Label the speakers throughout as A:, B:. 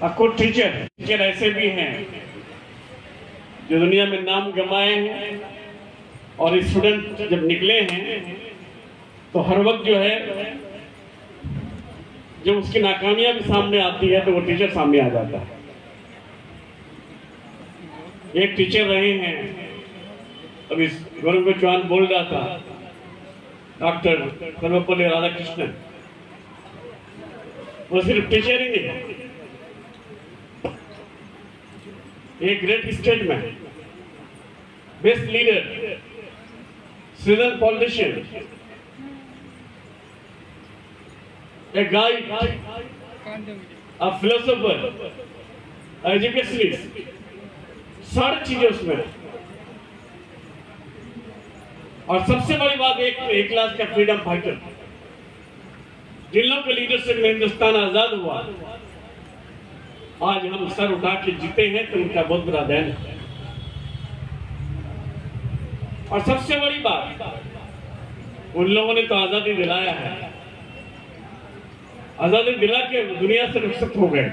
A: कुछ टीचर ऐसे भी हैं जो दुनिया में नाम गंवाए हैं, और स्टूडेंट जब निकले हैं तो हर वक्त जो है जब उसकी नाकामियां भी सामने आती है तो वो टीचर सामने आ जाता है। एक टीचर रहे हैं, अभी गौरव चौहान बोल रहा था, डॉक्टर सर्वपल्ली राधाकृष्णन। वो सिर्फ टीचर ही नहीं, एक great statesman, best leader, season politician, a guide, a philosopher, educationist, सारी चीजें उसमें। और सबसे बड़ी बात एक क्लास का फ्रीडम फाइटर, जिन लोगों के लीडरशिप में हिंदुस्तान आजाद हुआ, आज हम सर उठा के जीते हैं तो उनका बहुत बड़ा देन है। और सबसे बड़ी बात, उन लोगों ने तो आजादी दिलाया है, आजादी दिला के दुनिया से रुखसत हो गए,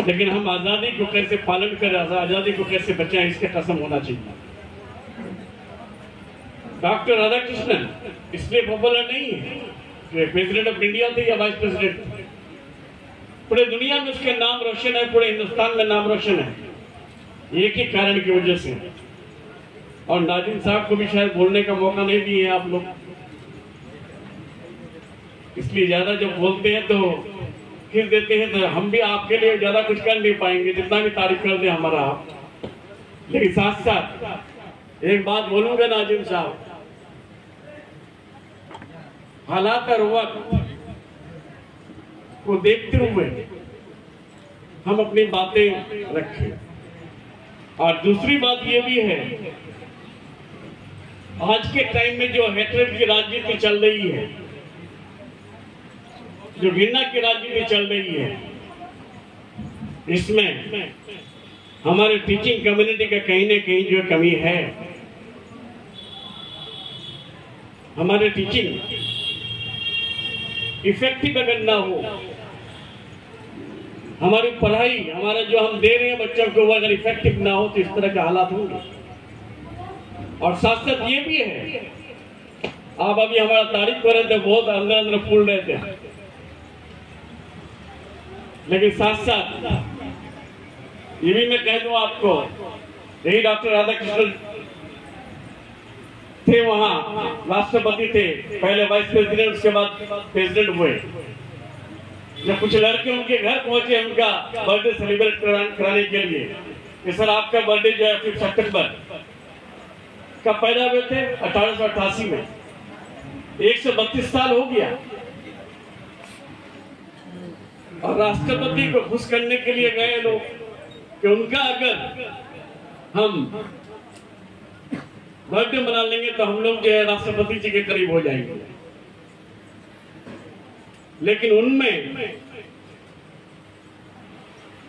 A: लेकिन हम आजादी को कैसे पालन करें, आजादी को कैसे बचाएं, इसका कसम होना चाहिए। डॉक्टर राधाकृष्णन इसलिए पॉपुलर नहीं है कि प्रेसिडेंट ऑफ इंडिया थे या वाइस प्रेसिडेंट, पूरे दुनिया में उसके नाम रोशन है, पूरे हिंदुस्तान में नाम रोशन है, एक ही कारण की वजह से। और नाजिम साहब को भी शायद बोलने का मौका नहीं दिए आप लोग, इसलिए ज्यादा जब बोलते हैं तो खींच देते हैं, तो हम भी आपके लिए ज्यादा कुछ कर नहीं पाएंगे, जितना भी तारीफ कर दे हमारा आप। लेकिन साथ साथ एक बात बोलूंगा नाजिम साहब, हालात और वक्त को देखते हुए हम अपनी बातें रखें। और दूसरी बात ये भी है, आज के टाइम में जो हेट्रेड की राजनीति चल रही है, जो घृणा की राजनीति चल रही है, इसमें हमारे टीचिंग कम्युनिटी का कहीं ना कहीं जो कमी है। हमारे टीचिंग इफेक्टिव अगर ना हो, हमारी पढ़ाई, हमारा जो हम दे रहे हैं बच्चों को, वो अगर इफेक्टिव ना हो तो इस तरह के हालात होंगे। और साथ साथ ये भी है, आप अभी हमारा तारीफ कर रहे थे, बहुत अंदर अंदर फूल रहे थे, लेकिन साथ साथ ये भी मैं कह दूं आपको, यही डॉक्टर राधाकृष्णन थे, वहां राष्ट्रपति थे, पहले वाइस प्रेसिडेंट, उसके बाद प्रेसिडेंट हुए। जब कुछ लड़के उनके घर पहुंचे उनका बर्थडे सेलिब्रेट कराने के लिए कि सर आपका बर्थडे जो है 5 सितंबर कब पैदा हुए थे, 1888 में, 132 साल हो गया। और राष्ट्रपति को खुश करने के लिए गए लोग कि उनका अगर हम बर्थडे मना लेंगे तो हम लोग जो है राष्ट्रपति जी के करीब हो जाएंगे। लेकिन उनमें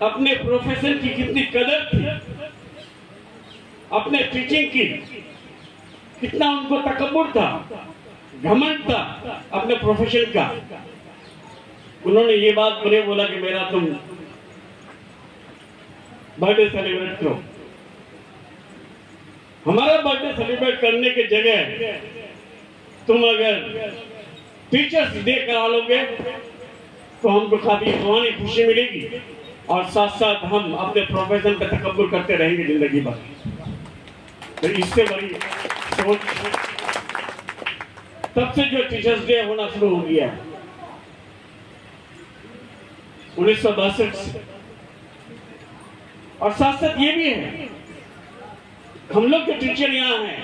A: अपने प्रोफेशन की कितनी कदर थी, अपने टीचिंग की कितना उनको तकब्बुर था, घमंड था अपने प्रोफेशन का। उन्होंने ये बात मुझे बोला कि मेरा तुम बर्थडे सेलिब्रेट करो। हमारा बर्थडे सेलिब्रेट करने की जगह तुम अगर टीचर्स डे करा लोगे तो हमको काफी रूहानी खुशी मिलेगी, और साथ साथ हम अपने प्रोफेशन का तकब्बुर करते रहेंगे जिंदगी भर। तो इससे बड़ी सोच तब से जो टीचर्स डे होना शुरू हो गया 1962 से। और साथ साथ ये भी है, हम लोग जो टीचर यहाँ हैं,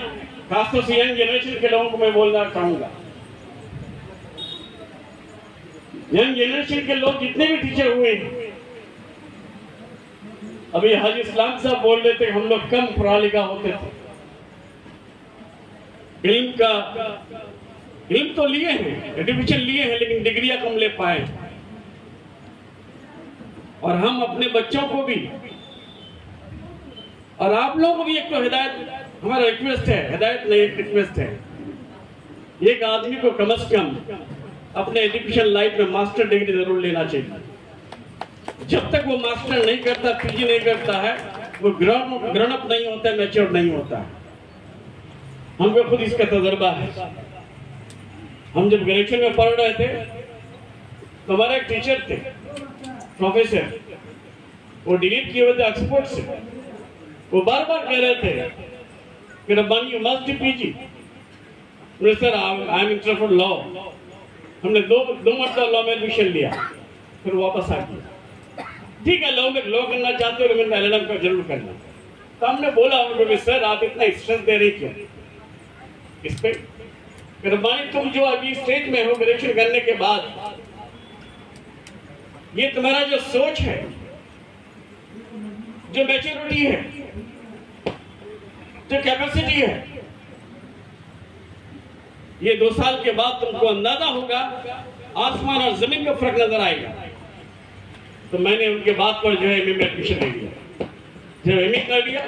A: खासतौर से यंग जनरेशन के लोगों को मैं बोलना चाहूंगा, यंग जनरेशन के लोग जितने भी टीचर हुए हैं, अभी हाजी इस्लाम साहब बोल रहे थे हम लोग कम पढ़ा लिखा होते थे, इल्म तो लिए हैं, एजुकेशन लिए हैं, लेकिन डिग्रियां कम ले पाए। और हम अपने बच्चों को भी और आप लोगों को भी एक तो हिदायत, हमारा रिक्वेस्ट है, हिदायत नहीं एक रिक्वेस्ट है, एक आदमी को कम से कम अपने एजुकेशन लाइफ में मास्टर डिग्री जरूर लेना चाहिए। जब तक वो मास्टर नहीं करता, पीजी नहीं करता है, वो ग्रोन अप नहीं होता है, मैच्योर नहीं होता है। हमको खुद इसका तजुर्बा है। हम जब ग्रेजुएशन में पढ़ रहे थे तो हमारे एक टीचर थे, प्रोफेसर, वो डिलीट किए हुए थे ऑक्सफोर्ड से। वो बार बार कह रहे थे कि Rabbani you must PG. Sir I am interested for law. हमने दो मरतबा लॉ में एडमिशन लिया, फिर वापस आ गया। ठीक है, लोग करना चाहते हो लेकिन एलएलएम का जरूर करना। तो हमने बोला उनको, सर आप इतना स्ट्रेस दे रहे क्यों इस पे? रब्बानी तुम जो अभी स्टेज में हो ग्रेजुएशन करने के बाद, ये तुम्हारा जो सोच है, जो मैच्योरिटी है, जो कैपेसिटी है, ये 2 साल के बाद तुमको अंदाजा होगा, आसमान और जमीन का फर्क नजर आएगा। तो मैंने उनके बात पर जो है एमए में एडमिशन ले लिया। जब एमए कर लिया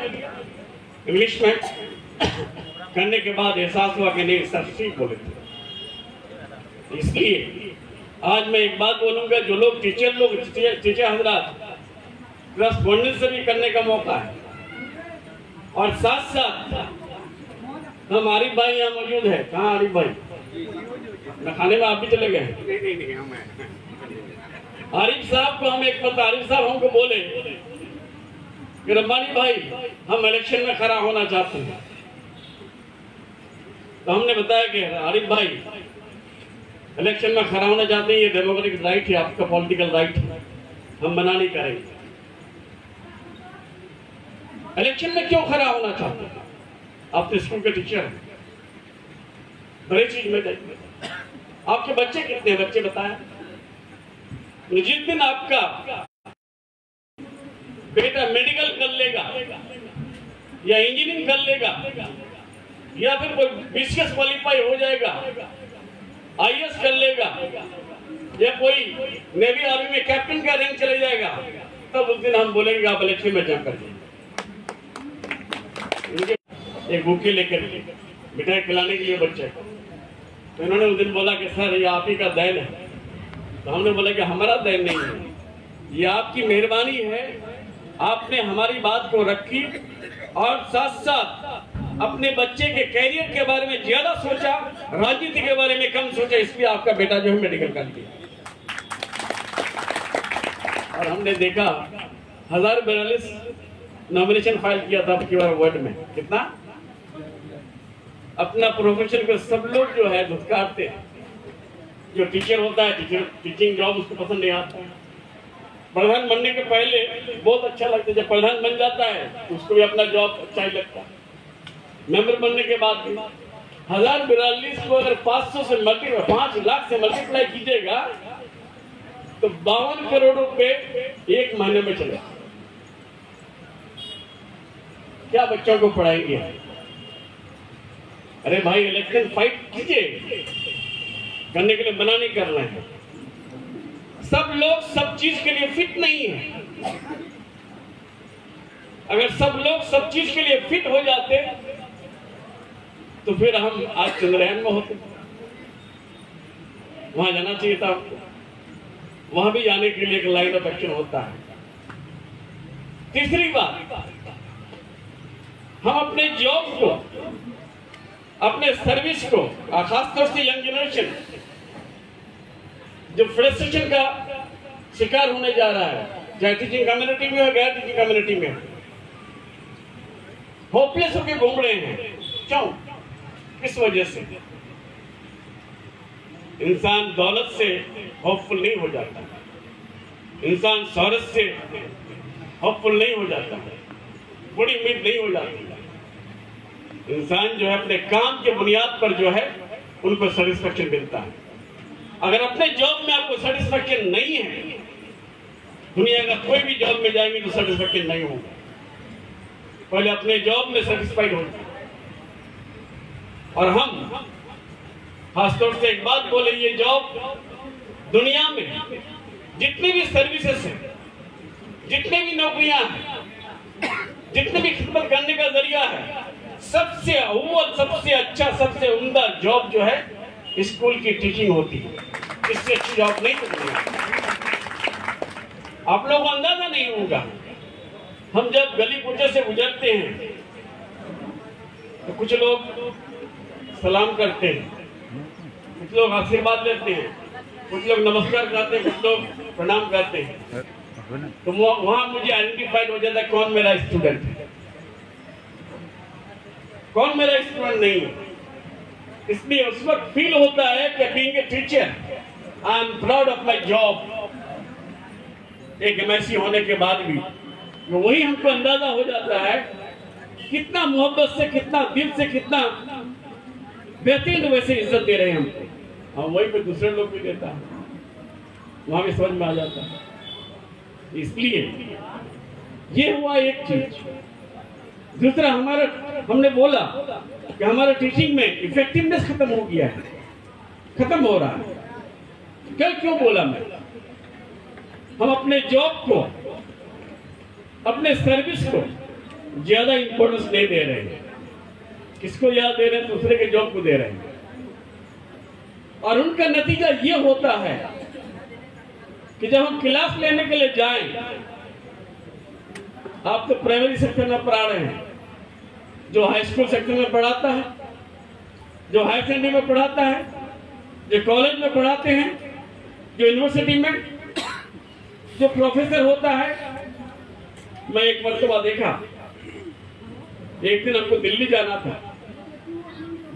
A: इंग्लिश में, करने के बाद एहसास हुआ कि नहीं सर ठीक बोले थे। इसलिए आज मैं एक बात बोलूंगा, जो लोग टीचर हजरात करस्पॉन्डेंस से भी करने का मौका है, और साथ साथ हम आरिफ भाई यहाँ मौजूद है। कहाँ आरिफ भाई? न खाने में आप भी चले गए? आरिफ साहब को हम एक पता, आरिफ साहब हमको बोले कि रब्बानी भाई हम इलेक्शन में खड़ा होना चाहते हैं। तो हमने बताया कि आरिफ भाई इलेक्शन में खड़ा होना चाहते हैं, ये डेमोक्रेटिक राइट है, आपका पॉलिटिकल राइट है, हम मना नहीं करेंगे। इलेक्शन में क्यों खड़ा होना चाहते हैं? आप तो स्कूल के टीचर हैं, बड़ी चीज में देखिए आपके बच्चे कितने बच्चे बताएं। जिस दिन आपका बेटा मेडिकल कर लेगा या इंजीनियरिंग कर लेगा या फिर कोई बीसीएस क्वालिफाई हो जाएगा, आईएएस कर लेगा या कोई नेवी आर्मी में कैप्टन का रैंक चले जाएगा, तब उस दिन हम बोलेंगे आप इलेक्शन में जंग कर। एक भूखे लेकर मिठाई खिलाने के लिए बच्चे, तो इन्होंने उस दिन बोला कि सर ये आप ही का देन है। तो हमने बोला कि हमारा देन नहीं है, ये आपकी मेहरबानी है, आपने हमारी बात को रखी और साथ साथ अपने बच्चे के कैरियर के बारे में ज्यादा सोचा, राजनीति के बारे में कम सोचा, इसलिए आपका बेटा जो है मेडिकल कर लिया। और हमने देखा 1042 नॉमिनेशन फाइल किया था आपकी बार वर्ड में। कितना? अपना प्रोफेशन को सब लोग जो है धुतकारते हैं। जो टीचर होता है, टीचिंग जॉब उसको पसंद नहीं आता है। प्रधान बनने के पहले बहुत अच्छा लगता है, जब प्रधान बन जाता है तो उसको भी अपना जॉब अच्छा ही लगता है। मेंबर बनने के बाद 1042 को अगर 500 से 5 लाख से मल्टीप्लाई कीजिएगा तो 52 करोड़ रुपए एक महीने में चले। क्या बच्चों को पढ़ाएंगे? अरे भाई इलेक्शन फाइट कीजिए, करने के लिए मना नहीं कर रहे हैं। सब लोग सब चीज के लिए फिट नहीं है। अगर सब लोग सब चीज के लिए फिट हो जाते तो फिर हम आज चंद्रयान में होते। वहां जाना चाहिए था आपको, वहां भी जाने के लिए एक लाइन ऑफ एक्शन होता है। तीसरी बात, हम अपने जॉब को, अपने सर्विस को, खासतौर से यंग जनरेशन जो फ्रस्ट्रेशन का शिकार होने जा रहा है, चाहे टीचिंग कम्युनिटी में हो, गैर टीचिंग कम्युनिटी में, होपलेस होकर घूम रहे हैं। क्यों? किस वजह से? इंसान दौलत से होपफुल नहीं हो जाता, इंसान शोहरत से होपफुल नहीं हो जाता, बड़ी उम्मीद नहीं हो जाती। इंसान जो है अपने काम के बुनियाद पर जो है उनको सेटिस्फेक्शन मिलता है। अगर अपने जॉब में आपको सेटिस्फेक्शन नहीं है, दुनिया का कोई भी जॉब में जाएंगे तो सेटिस्फेक्शन नहीं होगा। पहले अपने जॉब में सेटिस्फाइड होगा। और हम खासतौर से एक बात बोले, ये जॉब दुनिया में जितनी भी सर्विसेज हैं, जितने भी नौकरियां हैं, जितने भी खिदमत करने का जरिया है, सबसे अव्वल, सबसे अच्छा, सबसे उम्दा जॉब जो है स्कूल की टीचिंग होती है। इससे अच्छी जॉब नहीं होती। आप लोगों को अंदाजा नहीं होगा, हम जब गली कूचे से गुजरते हैं तो कुछ लोग सलाम करते हैं, कुछ लोग आशीर्वाद लेते हैं, कुछ लोग नमस्कार करते हैं, कुछ लोग प्रणाम करते हैं। तो वहां मुझे आइडेंटिफाइड हो जाता है कौन मेरा स्टूडेंट है, कौन मेरा स्टूडेंट नहीं है। इसलिए उस वक्त फील होता है कि being a teacher I am proud of my job. एक एमएससी होने के बाद भी वही हमको अंदाजा हो जाता है कितना मोहब्बत से, कितना दिल से, कितना बेहतरीन वैसे इज्जत दे रहे हैं हमको। हम वही पे दूसरे लोग भी देता है, वहां भी समझ में आ जाता है। इसलिए ये हुआ एक चीज। दूसरा, हमने बोला कि हमारा टीचिंग में इफेक्टिवनेस खत्म हो गया है, खत्म हो रहा है। कल क्यों बोला मैं, हम अपने जॉब को, अपने सर्विस को ज्यादा इंपॉर्टेंस नहीं दे रहे हैं। किसको याद दे रहे हैं? दूसरे के जॉब को दे रहे हैं। और उनका नतीजा ये होता है कि जब हम क्लास लेने के लिए जाएं, आप तो प्राइमरी सेक्शन में पढ़ा रहे हैं, जो हाई स्कूल सेक्शन में पढ़ाता है, जो हायर सेकेंडरी में पढ़ाता है, जो कॉलेज में पढ़ाते हैं, जो यूनिवर्सिटी में जो प्रोफेसर होता है। मैं एक मरतबा देखा, एक दिन हमको दिल्ली जाना था,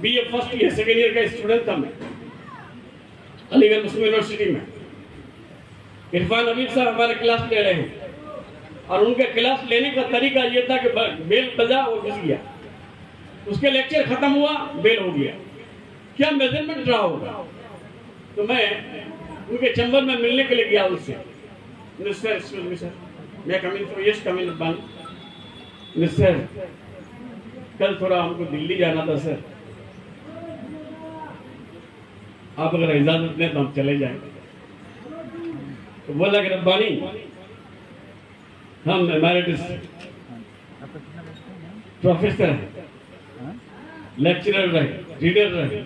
A: BA first year second year का स्टूडेंट था मैं, अलीगढ़ मुस्लिम यूनिवर्सिटी में। इरफान हबीब साहब हमारे क्लास ले रहे हैं और उनके क्लास लेने का तरीका ये था कि बेल बजा और घुस गया, उसके लेक्चर खत्म हुआ, बेल हो गया। क्या मेजरमेंट रहा होगा? तो मैं उनके चैम्बर में मिलने के लिए गया उससे। सर, एक्सक्यूज मी सर, मैं कम इन फॉर यस कम इन बन सर, कल थोड़ा हमको दिल्ली जाना था सर, आप अगर इजाजत दें तो हम चले जाएंगे। तो बोला कि रब्बानी, हम एमेरिटस प्रोफेसर हैं, लेक्चरर रहे, रीडर रहे,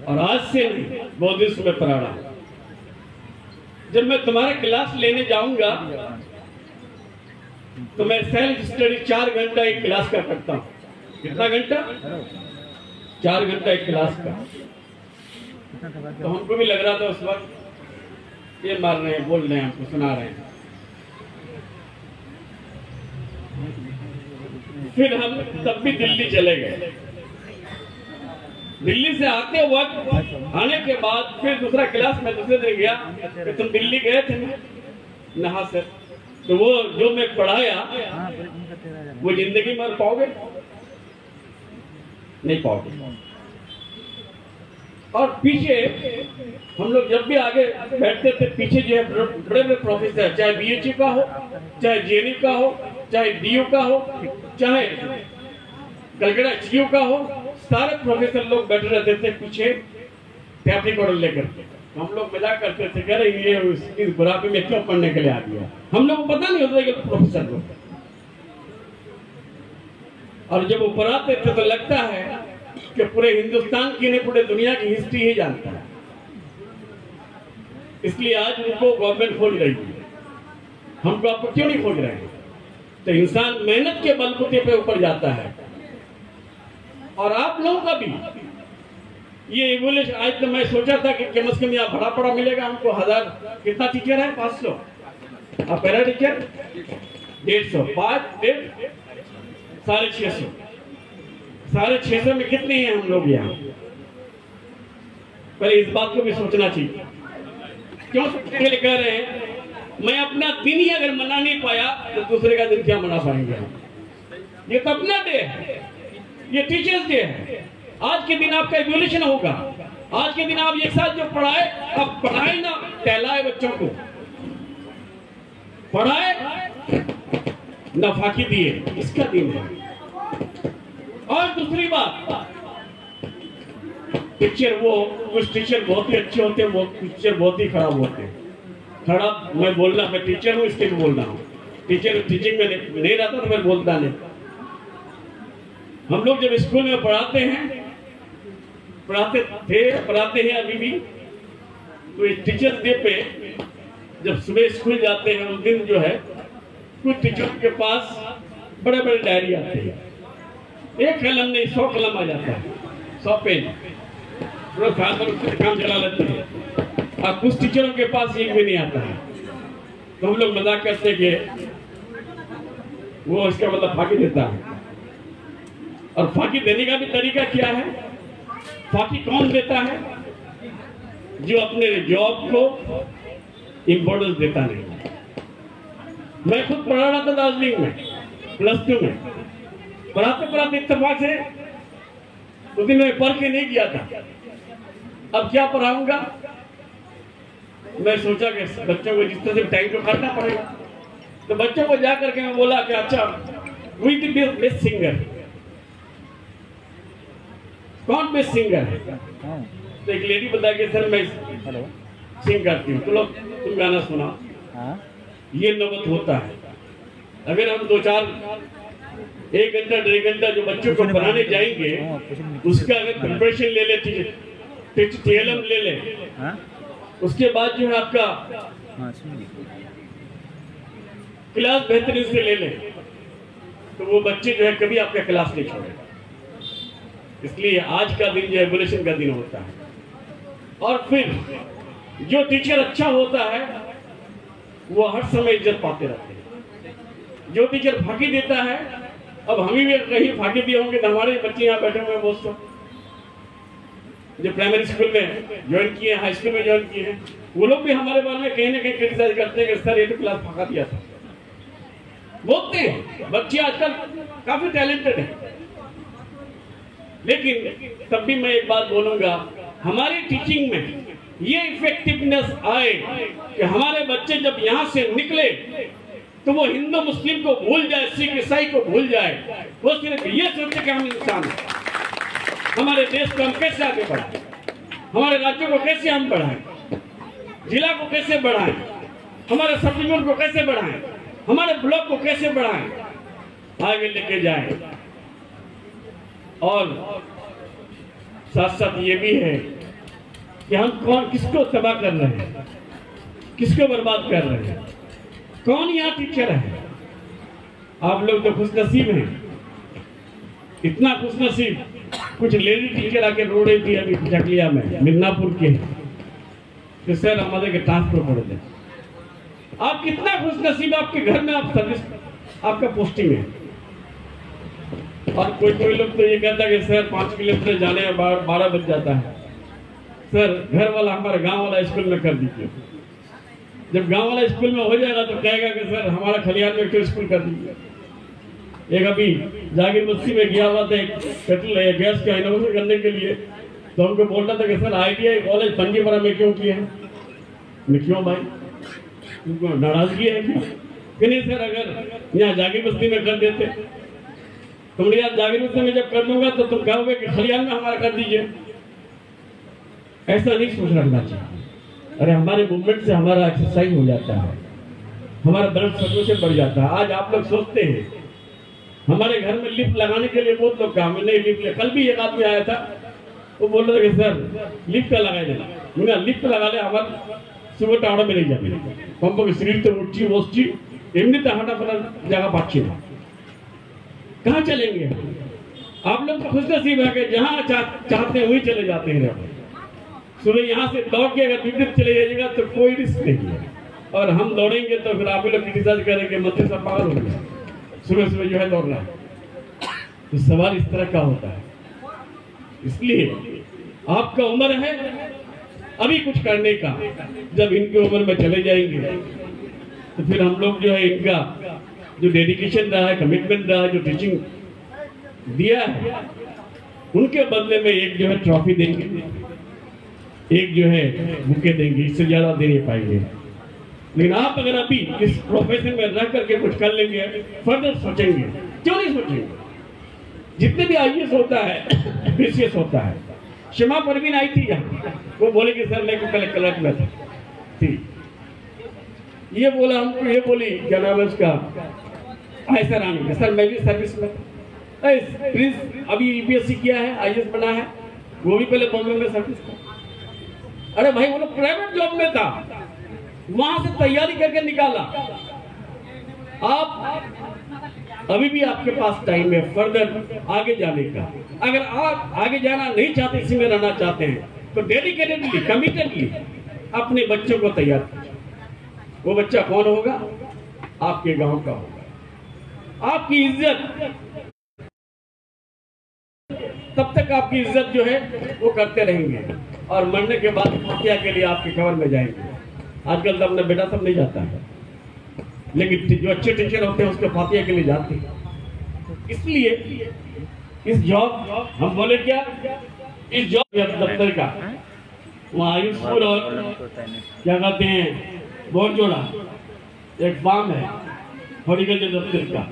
A: और आज से नहीं, बहुत दिन से मैं पढ़ा रहा हूं। जब मैं तुम्हारा क्लास लेने जाऊंगा तो मैं सेल्फ स्टडी 4 घंटा एक क्लास का करता हूं। कितना घंटा? 4 घंटा एक क्लास का। तो हमको भी लग रहा था उस वक्त ये मार रहे हैं, बोल रहे हैं, हमको सुना रहे हैं। फिर हम तब भी दिल्ली चले गए। दिल्ली से आते वक्त, आने के बाद फिर दूसरा क्लास में दूसरे दिन गया कि तुम दिल्ली गए थे ना? हाँ सर। तो वो जो मैं पढ़ाया वो जिंदगी में पाओगे? नहीं पाओगे। और पीछे हम लोग जब भी आगे बैठते थे, पीछे जो है बड़े बड़े प्रोफेसर, चाहे बीएचयू का हो, चाहे जेएनयू का हो, चाहे डीयू का हो, चाहे कलकत्ता एचयू का हो, सारे प्रोफेसर लोग बैठे रहते थे पीछे टैप रिकॉर्डर लेकर के। हम लोग मजाक करते थे, कह रहे ये इस बुढ़ापे में क्यों पढ़ने के लिए आ गया? हम लोग को पता नहीं होता कि प्रोफेसर लोग। और जब वो पढ़ाते थे तो लगता है कि पूरे हिंदुस्तान की नहीं, पूरे दुनिया की हिस्ट्री ही जानता है। इसलिए आज उनको गवर्नमेंट खोज रही है, हमको आपको क्यों नहीं खोज रहे हैं? तो इंसान मेहनत के बलबूते पे ऊपर जाता है। और आप लोगों का भी ये एवोल्यूशन, आज तो मैं सोचा था कि कम से कम यहाँ बड़ा पड़ा मिलेगा हमको 1000, कितना टीचर है? 500। आप पैरा टीचर 150, 5, 1.5, 650। 650 में कितने हैं हम लोग यहाँ? पहले इस बात को भी सोचना चाहिए। क्यों सोचने के लिए कह रहे हैं? मैं अपना दिन ही अगर मना नहीं पाया तो दूसरे का दिन क्या मना पाएंगे हम? ये तो अपना डे है, ये टीचर्स डे है। आज के दिन आपका इवोल्यूशन होगा। आज के दिन आप एक साथ जो पढ़ाए, अब पढ़ाए ना टहलाए बच्चों को, पढ़ाए ना फाकी दिए, इसका दिन है। और दूसरी बात, टीचर वो कुछ टीचर बहुत ही अच्छे होते हैं, वो टीचर बहुत ही खराब होते हैं। खराब मैं बोलना, मैं टीचर हूँ इसलिए बोल रहा हूँ। टीचर टीचिंग में नहीं रहता तो मैं बोलता नहीं। हम लोग जब स्कूल में पढ़ाते हैं, पढ़ाते थे, पढ़ाते हैं अभी भी, तो इस टीचर्स डे पे जब सुबह स्कूल जाते हैं उस दिन जो है कुछ टीचरों के पास बड़े बड़े डायरी आते हैं, एक कलम नहीं 100 कलम आ जाता है, 100 पेज, पूरा साल भर उससे काम चला लेते हैं। और कुछ टीचरों के पास एक भी नहीं आता है, तो हम लोग मजाक करते कि वो इसका मतलब फाकी देता है। और फाकी देने का भी तरीका क्या है? फाकी कौन देता है? जो अपने जॉब को इंपॉर्टेंस देता नहीं। मैं खुद पढ़ा रहा था दार्जिलिंग में +2 में, पढ़ाते इत्तेफाक से उस दिन मैं पढ़ के नहीं गया था। अब क्या पढ़ाऊंगा? मैं सोचा कि बच्चों को जिस तरह से टाइम तो करना पड़ेगा, तो बच्चों को जा करके मैं बोला कि अच्छा वी द बेस्ट सिंगर, कौन बेस्ट सिंगर है? तो एक लेडी बता के सर मैं सिंग करती हूँ, तो लोग तुम गाना सुना। ये नौबत होता है। अगर हम 1 घंटा 1.5 घंटा जो बच्चों को पढ़ाने जाएंगे उसका अगर प्रिपरेशन ले ले, TLM ले ले, उसके बाद जो है आपका क्लास बेहतरीन से ले ले, तो वो बच्चे जो है कभी आपका क्लास नहीं छोड़ेगा। इसलिए आज का दिन जो एवोल्यूशन का दिन होता है। और फिर जो टीचर अच्छा होता है वो हर समय इज्जत पाते रहते हैं। जो टीचर फाकी देता है, अब हम भी कहीं फाकी दिए होंगे तो हमारे बच्चे यहाँ बैठे हुए बहुत सब जो प्राइमरी स्कूल में ज्वाइन किए, हाई स्कूल में ज्वाइन किए हैं, वो लोग भी हमारे बारे में कहीं ना कहीं क्रिटिसाइज करते हैं कि सर ये तो क्लास फाका दिया था। बोलते हैं बच्चे आजकल काफी टैलेंटेड है, लेकिन तब भी मैं एक बात बोलूंगा, हमारी टीचिंग में ये इफेक्टिवनेस आए कि हमारे बच्चे जब यहाँ से निकले तो वो हिंदू मुस्लिम को भूल जाए, सिख ईसाई को भूल जाए, वो सिर्फ ये सोचे कि हम इंसान हैं, हमारे देश को हम कैसे आगे बढ़ाएं, हमारे राज्यों को कैसे हम बढ़ाएं, जिला को कैसे बढ़ाएं, हमारे सब डिवीजन को कैसे बढ़ाएं, हमारे ब्लॉक को कैसे बढ़ाएं, आगे लेके जाएं। और साथ साथ ये भी है कि हम किसको तबाह कर रहे हैं, किसको बर्बाद कर रहे हैं, कौन यहाँ टीचर है? आप लोग तो खुशनसीब हैं, इतना खुशनसीब, कुछ लेडी टीचर आके रो रही थी अभी चकलिया में, मिदनापुर के, कि सर हमारे के ट्रांसफर कर दे। आप कितना खुशनसीब, आपके घर में आप सर्विस, आपका पोस्टिंग है। और कोई लोग तो ये कहता है कि सर 5 किलोमीटर जाने में 12 बज जाता है, सर घर वाला हमारा गांव वाला स्कूल में कर दीजिए। जब गांव वाला स्कूल में हो जाएगा तो कहेगा कि सर हमारा खलियान में एक स्कूल कर दीजिए। एक अभी जागीर बस्ती में गया हुआ था एक पेट्रोल गैस का इनोवेशन करने के लिए, तो हमको बोल रहा था कि सर ITI कॉलेज पंजीपरा में क्यों किए हैं? मैं क्यों भाई, तुमको नाराजगी है क्या? कि नहीं सर अगर यहाँ जागीर बस्ती में कर देते, तुम यार जागीर बस्ती में जब कर दूंगा तो तुम कहोगे कि खलियान में हमारा कर दीजिए। ऐसा नहीं सोच रखना चाहिए। अरे हमारे मूवमेंट से हमारा एक्सरसाइज हो जाता है, हमारा ब्लड सर्कुलेशन बढ़ जाता है। आज आप लोग सोचते हैं हमारे घर में लिफ्ट लगाने के लिए बहुत लोग काम नहीं लिफ्ट ले। कल भी एक आदमी आया था, वो बोल रहा था कि सर लिफ्ट लगा देना, मुझे लिफ्ट लगा ले, हमारे सुबह टावड़ा में नहीं जाते पंपों की शरीर तो उठी वोची एमनी तो हटाफट जगह पाछी है, कहाँ चलेंगे? आप लोग तो खुशनसीब है कि जहाँ चाहते हैं वही चले जाते हैं। सुबह यहाँ से दौड़ के अगर विपरीत चले जाइएगा तो कोई रिस्क नहीं है, और हम दौड़ेंगे तो फिर आप लोग क्रिटिसाइज करेंगे मंत्री साहब पागल हो गया, सुबह सुबह जो है दौड़ना। तो सवाल इस तरह का होता है। इसलिए आपका उम्र है अभी कुछ करने का, जब इनकी उम्र में चले जाएंगे तो फिर हम लोग जो है इनका जो डेडिकेशन रहा है, कमिटमेंट रहा है, जो टीचिंग दिया है, उनके बदले में एक जो है ट्रॉफी देंगे, एक जो है बुके देंगे, इससे ज्यादा दे नहीं पाएंगे। लेकिन आप अगर अभी इस प्रोफेशन में रह करके कुछ कर लेंगे, फर्दर सोचेंगे, क्यों नहीं सोचेंगे? जितने भी IAS होता है BCS होता है, शिमा परवीन आई थी यहाँ, वो बोले कि सर मैं कल क्लर्क में थी, ये बोला हमको, ये बोली क्या नाम है उसका, आयशा रानी, सर मैं भी सर्विस में प्रिंस अभी UPSC किया है, IAS बना है, वो भी पहले बॉम्बे में सर्विस था। अरे भाई वो लोग प्राइवेट जॉब में था, वहां से तैयारी करके निकाला। आप अभी भी आपके पास टाइम है फर्दर आगे जाने का। अगर आप आगे जाना नहीं चाहते, इसी में रहना चाहते हैं, तो डेडिकेटेडली, कमिटेडली अपने बच्चों को तैयार कीजिए। वो बच्चा कौन होगा? आपके गांव का होगा। आपकी इज्जत, तब तक आपकी इज्जत जो है वो करते रहेंगे, और मरने के बाद हत्या के लिए आपकी कब्र में जाएंगे। आजकल तो अपना बेटा सब नहीं जाता है, लेकिन जो अच्छे टीचर होते हैं उसके फातिया के लिए जाते हैं। इसलिए इस जॉब, हम बोले क्या, इस जॉब दफ्तर का वहाँ आयुषपुर और क्या कहते हैं बोरजोड़ा एक फार्म है हॉर्टिकल्चर दफ्तर का,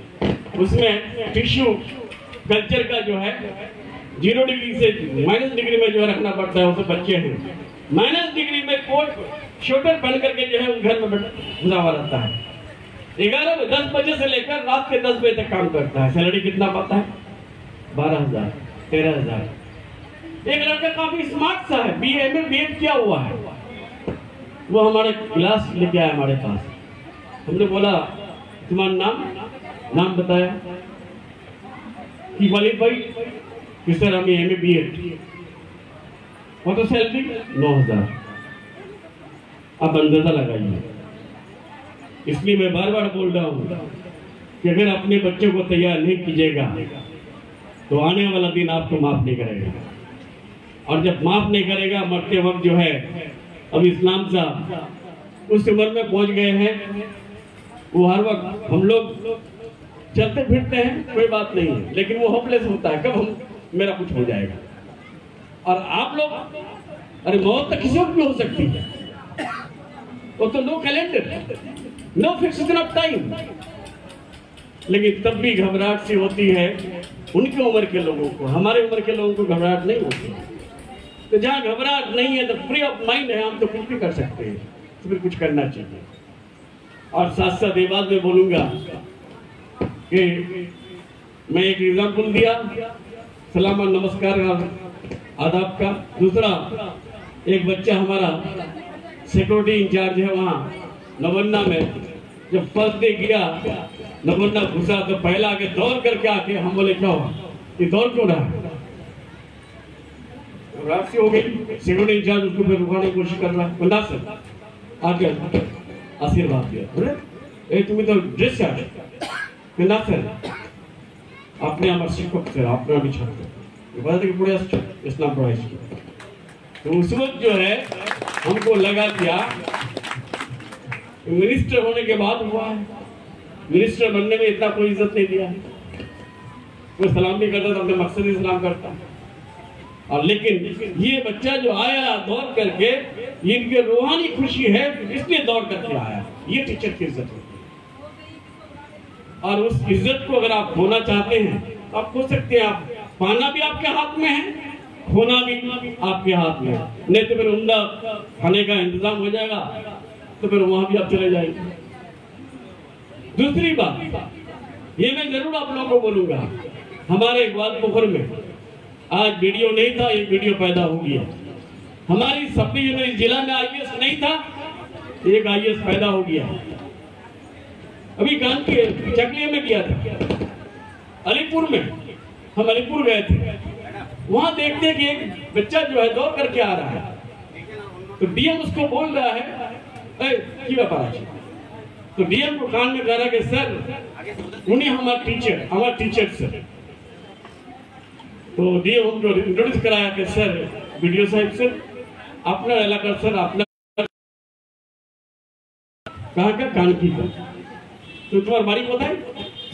A: उसमें टिश्यू कल्चर का जो है 0 डिग्री से -डिग्री में जो है रखना पड़ता है। उसे बच्चे हैं -डिग्री में कोट शोटर पहन करके जो है उस घर में घुसा हुआ रहता है। 10 बजे से लेकर रात के 10 बजे तक काम करता है। सैलरी कितना पाता है? 12,000 13,000। एक लड़का काफी स्मार्ट सा है, BA में BEd किया हुआ है, वो हमारे क्लास लेके आया हमारे पास। हमने बोला तुम्हारा नाम बताया कि क्वालिफाई कि सर हमें MA BEd। और तो सैलरी 9,000। आप अंदाजा लगाइए। इसलिए मैं बार बार बोल रहा हूँ कि अगर अपने बच्चों को तैयार नहीं कीजिएगा तो आने वाला दिन आपको माफ नहीं करेगा, और जब माफ नहीं करेगा मरते वक्त जो है, अब इस्लाम साहब उस उम्र में पहुंच गए हैं, वो हर वक्त हम लोग चलते फिरते हैं, कोई बात नहीं है, लेकिन वो होपलेस होता है, कब मेरा कुछ हो जाएगा। और आप लोग, अरे मौत तो किसी भी हो सकती है, वो तो no calendar, no fixation of time, लेकिन तब भी घबराहट सी होती है उनकी उम्र के लोगों को। हमारे उम्र के लोगों को घबराहट नहीं होती। तो जहाँ घबराहट नहीं है, तो फ्री ऑफ माइंड है, हम तो कुछ भी कर सकते हैं, तो फिर कुछ करना चाहिए। और साथ साथ ये बात में बोलूंगा कि मैं एक एग्जाम्पल दिया सलाम और नमस्कार आदाब का। दूसरा, एक बच्चा हमारा सिक्योरिटी इंचार्ज है वहाँ नवन्ना में, जब फर्स्ट डे गया नवन्ना घुसा तो पहला आके दौड़ करके आके, हम बोले क्या हुआ, ये दौड़ क्यों रहा है? रात से हो गई, सिक्योरिटी इंचार्ज उसको फिर रुकाने की कोशिश कर रहा है। बंदा सर आके आशीर्वाद दिया, अरे तुम्हें तो ड्रेस याद है ना सर, आपने हमारे शिक्षक सर आपने अभी छात्र बता कि पूरे इस्लाम पढ़ाई। तो उस वक्त जो है हमको लगा क्या मिनिस्टर होने के बाद हुआ है, मिनिस्टर बनने में इतना कोई इज्जत नहीं दिया है, कोई सलाम नहीं करता था, अपने मकसद ही सलाम करता। और लेकिन ये बच्चा जो आया दौड़ करके, ये इनकी रूहानी खुशी है इसलिए दौड़ करके आया, ये टीचर की इज्जत होती है। और उस इज्जत को अगर आप खोना चाहते हैं तो आप खो सकते हैं। आप पाना भी आपके हाथ में है, खोना भी आपके हाथ में है, नहीं तो फिर उम्दा खाने का इंतजाम हो जाएगा, तो फिर वहां भी आप चले जाएंगे। दूसरी बात, ये मैं जरूर आप लोगों को बोलूंगा, हमारे ग्वालपोखर में आज वीडियो नहीं था, एक वीडियो पैदा हो गया। हमारी सब डिविजन जिला में IAS नहीं था, एक IAS पैदा हो गया। अभी गांव के चकलिया में किया था, अलीपुर में, हम अलीपुर गए थे, वहां देखते हैं कि एक बच्चा जो है दौड़ करके आ रहा है, तो DM उसको बोल रहा है की व्यापार, तो DM को कान में कह रहा है कि सर उन्हीं हमारे टीचर सर। तो DM हमको इंट्रोड्यूस कराया कि सर वीडियो साहब सर अपना इलाका सर, अपना कहाँ का कानकी का, तो तुम्हारा बारी बताए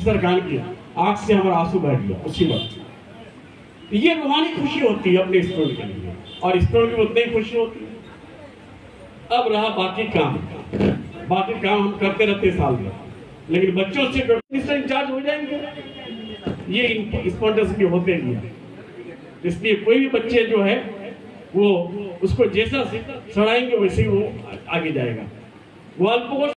A: सर कानकी, आंख से हमारा आंसू बह गया उसी वक्त। ये रूहानी खुशी होती है अपने स्टूडेंट के लिए, और स्टूडेंट की उतनी ही खुशी होती है। अब रहा बाकी काम हम करते रहते साल में, लेकिन बच्चों से मिनिस्टर इंचार्ज हो जाएंगे, ये स्पॉन्टेनिटी होते ही है। इसलिए कोई भी बच्चे जो है वो उसको जैसा सड़ाएंगे वैसे ही वो आगे जाएगा। वो